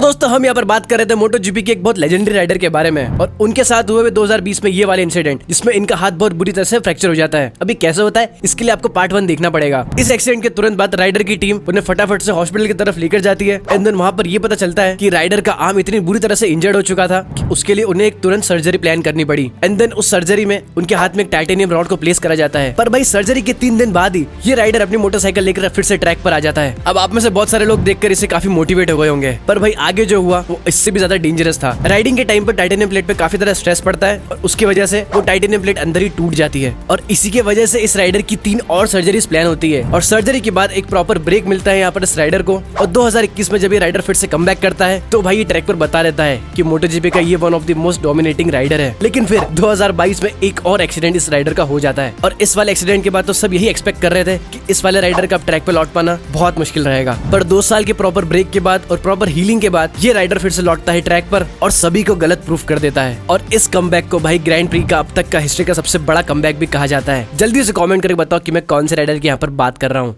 दोस्तों हम यहाँ पर बात कर रहे थे मोटो जीपी के एक बहुत लेजेंडरी राइडर के बारे में और उनके साथ हुए 2020 में ये वाले इंसिडेंट जिसमें इनका हाथ बहुत बुरी तरह से फ्रैक्चर हो जाता है। अभी कैसे होता है इसके लिए आपको पार्ट 1 देखना पड़ेगा। इस एक्सीडेंट के तुरंत बाद राइडर की टीम उन्हें फटाफट से हॉस्पिटल की तरफ लेकर जाती है एंड देन वहाँ पर ये पता चलता है कि राइडर का आर्म इतनी बुरी तरह से इंजर्ड हो चुका था कि उसके लिए उन्हें एक तुरंत सर्जरी प्लान करनी पड़ी एंड देन उस सर्जरी में उनके हाथ में एक टाइटेनियम रॉड को प्लेस करा जाता है। पर भाई सर्जरी के 3 दिन बाद ही ये राइडर अपनी मोटरसाइकिल लेकर फिर से ट्रैक पर आ जाता है। अब आप में से बहुत सारे लोग देखकर इसे काफी मोटिवेट हो गए होंगे, पर भाई आगे जो हुआ वो इससे भी ज्यादा डेंजरस था। राइडिंग के टाइम पर टाइटेनियम प्लेट पे काफी तरह स्ट्रेस पड़ता है और उसकी वजह से वो टाइटेनियम प्लेट अंदर ही टूट जाती है और इसी की वजह से इस राइडर की 3 और सर्जरीज प्लान होती है और सर्जरी के बाद एक प्रॉपर ब्रेक मिलता है यहाँ पर इस राइडर को। और 2021 में जब ये राइडर फिर से कमबैक करता है तो भाई ये ट्रैक पर बता देता है कि मोटोजीपी का ये one of the most dominating rider है। लेकिन फिर 2022 में एक और एक्सीडेंट इस राइडर का हो जाता है और इस वाले एक्सीडेंट के बाद तो सब यही एक्सपेक्ट कर रहे थे कि इस वाले राइडर का ट्रैक पर लौट पाना बहुत मुश्किल रहेगा। पर 2 साल के प्रॉपर ब्रेक के बाद और प्रॉपर हीलिंग के बाद ये राइडर फिर से लौटता है ट्रैक पर और सभी को गलत प्रूफ कर देता है और इस कमबैक को भाई ग्रैंड प्री का अब तक का हिस्ट्री का सबसे बड़ा कमबैक भी कहा जाता है। जल्दी से कमेंट करके बताओ कि मैं कौन से राइडर की यहाँ पर बात कर रहा हूँ।